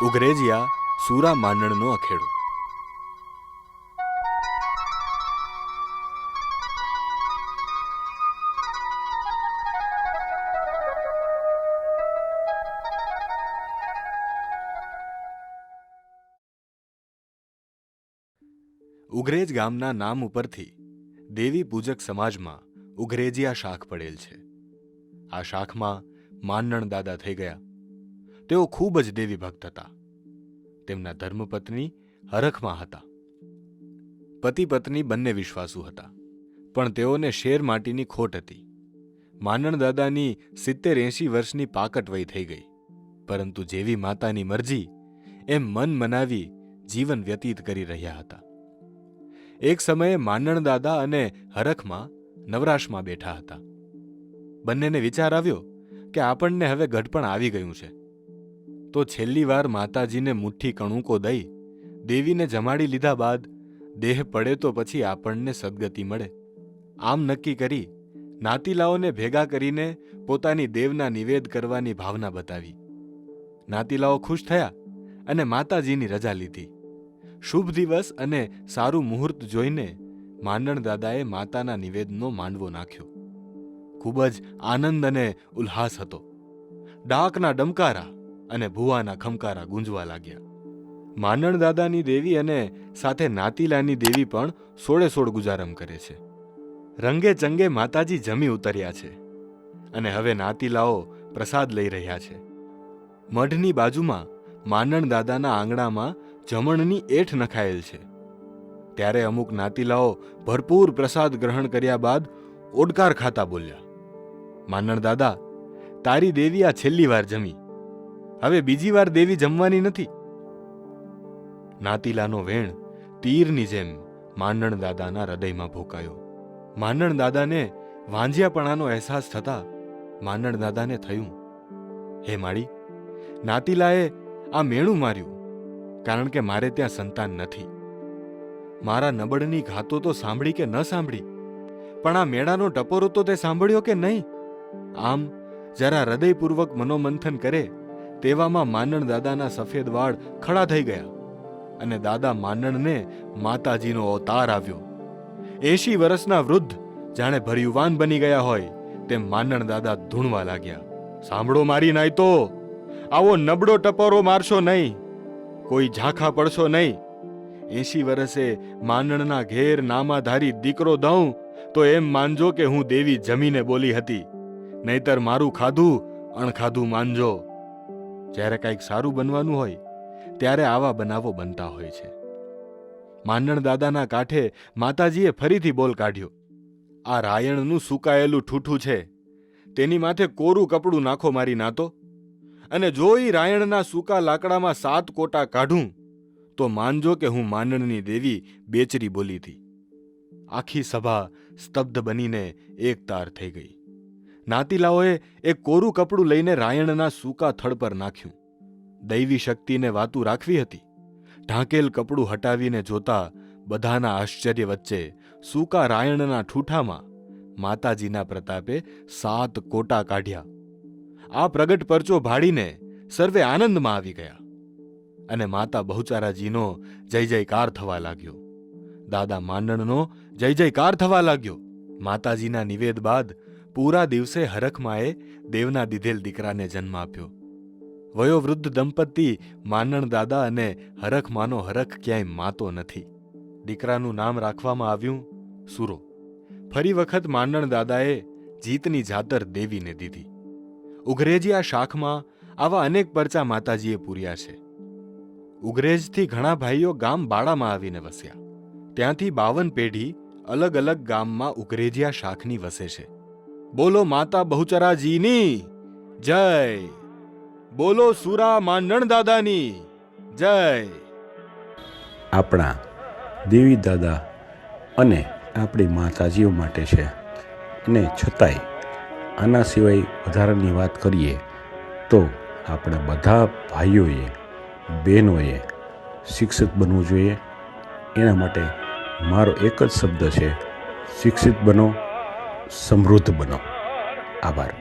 ઉગરેજિયા સુરા માંડણનો અખેડો. ઉગરેજ ગામના નામ ઉપરથી દેવી પૂજક સમાજમાં ઉગરેજિયા શાખ પડેલ છે. આ શાખમાં માંડણ દાદા થઈ ગયા. તેઓ ખૂબ જ દેવી ભક્ત હતા. તેમના ધર્મપત્ની હરખમાં હતા. પતિ પત્ની બંને વિશ્વાસુ હતા, પણ તેઓને શેર માટીની ખોટ હતી. માંડણ દાદાની 70-80 વર્ષની પાકટ વય થઈ ગઈ, પરંતુ જેવી માતાની મરજી એમ મન મનાવી જીવન વ્યતીત કરી રહ્યા હતા. એક સમયે માંડણ દાદા અને હરખમાં નવરાશમાં બેઠા હતા. બંનેને વિચાર આવ્યો કે આપણને હવે ગઢપણ આવી ગયું છે, તો છેલ્લી વાર માતાજીને મુઠ્ઠી કણુકો દઈ દેવીને જમાડી લીધા બાદ દેહ પડે તો પછી આપણને સદગતિ મળે. આમ નક્કી કરી નાતીલાઓને ભેગા કરીને પોતાની દેવના નિવેદ કરવાની ભાવના બતાવી. નાતીલાઓ ખુશ થયા અને માતાજીની રજા લીધી. શુભ દિવસ અને સારું મુહૂર્ત જોઈને માંડણ દાદાએ માતાના નિવેદનો માંડવો નાખ્યો. ખૂબ જ આનંદ અને ઉલ્લાસ હતો. ડાકના ડમકારા અને ભુવાના ખમકારા ગુંજવા લાગ્યા. માંડણ દાદાની દેવી અને સાથે નાતીલાની દેવી પણ 16 ગુજારમ કરે છે. રંગે ચંગે માતાજી જમી ઉતર્યા છે અને હવે નાતીલાઓ પ્રસાદ લઈ રહ્યા છે. મઢની બાજુમાં માંડણ દાદાના આંગણામાં જમણની એઠ નખાયેલ છે. ત્યારે અમુક નાતીલાઓ ભરપૂર પ્રસાદ ગ્રહણ કર્યા બાદ ઓડકાર ખાતા બોલ્યા, માંડણ દાદા, તારી દેવી આ છેલ્લી વાર જમી, હવે બીજી વાર દેવી જમવાની નથી. નાતીલાનો વેણ તીરની જેમ માંડણ દાદાના હૃદયમાં ભોકાયો. માંડણ દાદાને વાંજિયાપણાનો અહેસાસ થતા માંડણ દાદાને થયું, હે માળી, નાતીલાએ આ મેણું માર્યું કારણ કે મારે ત્યાં સંતાન નથી. મારા નબળની ઘાતો તો સાંભળી કે ન સાંભળી, પણ આ મેળાનો ટપોરો તો તે સાંભળ્યો કે નહીં? આમ જરા હૃદયપૂર્વક મનોમંથન કરે તેવામાં માંડણ દાદાના સફેદ વાળ ખડા થઈ ગયા અને દાદા માંડણને માતાજીનો અવતાર આવ્યો. 80 વર્ષના વૃદ્ધ જાણે ભરયુવાન બની ગયા હોય તેમ માંડણ દાદા ધૂણવા લાગ્યા. સાંભળો મારી નાયતો, આવો નબળો ટપોરો મારશો નહીં, કોઈ ઝાંખા પડશો નહીં. 80 વર્ષે માંડણના ઘેર નામાધારી દીકરો દઉં તો એમ માનજો કે હું દેવી જમીને બોલી હતી, નહીતર મારું ખાધું અણખાધું માનજો. જ્યારે કંઈક સારું બનવાનું હોય ત્યારે આવા બનાવો બનતા હોય છે. માંડણ દાદાના કાંઠે માતાજીએ ફરીથી બોલ કાઢ્યો, આ રાયણનું સુકાયેલું ઠૂઠું છે, તેની માથે કોરું કપડું નાખો મારી નાતો, અને જો ઈ રાયણના સૂકા લાકડામાં 7 કોટા કાઢું તો માનજો કે હું માંડણની દેવી બેચરી બોલી હતી. આખી સભા સ્તબ્ધ બનીને એકતાર થઈ ગઈ. નાતીલાઓએ એક કોરું કપડું લઈને રાયણના સૂકા થડ પર નાખ્યું. દૈવી શક્તિને વાતું રાખવી હતી. ઢાંકેલ કપડું હટાવીને જોતા બધાના આશ્ચર્ય વચ્ચે સૂકા રાયણના ઠૂઠામાં માતાજીના પ્રતાપે 7 કોટા કાઢ્યા. આ પ્રગટ પરચો ભાડીને સર્વે આનંદમાં આવી ગયા અને માતા બહુચારાજીનો જય જયકાર થવા લાગ્યો. દાદા માંડણનો જય જયકાર થવા લાગ્યો. માતાજીના નિવેદ બાદ પૂરા દિવસે હરખમાએ દેવના દીધેલ દીકરાને જન્મ આપ્યો. વયોવૃદ્ધ દંપતી માંડણ દાદા અને હરખમાનો હરખ ક્યાંય માતો નથી. દીકરાનું નામ રાખવામાં આવ્યું સુરો. ફરી વખત માંડણ દાદાએ જીતની જાતર દેવીને દીધી. ઉગરેજિયા શાખમાં આવા અનેક પરચા માતાજીએ પૂર્યા છે. ઉગરેજથી ઘણા ભાઈઓ ગામ બાળામાં આવીને વસ્યા. ત્યાંથી 52 પેઢી અલગ અલગ ગામમાં ઉગરેજિયા શાખની વસે છે. બોલો માતા બહુચરાજીની જય, બોલો સુરા માંડણ દાદાની જય. આપણા દેવી દાદા અને આપણી માતાજીઓ માટે છે, અને છતાંય આના સિવાય વધારાની વાત કરીએ તો આપણા બધા ભાઈઓએ બહેનોએ શિક્ષિત બનવું જોઈએ. એના માટે મારો એક જ શબ્દ છે, શિક્ષિત બનો, સમૃદ્ધ બનો. આભાર.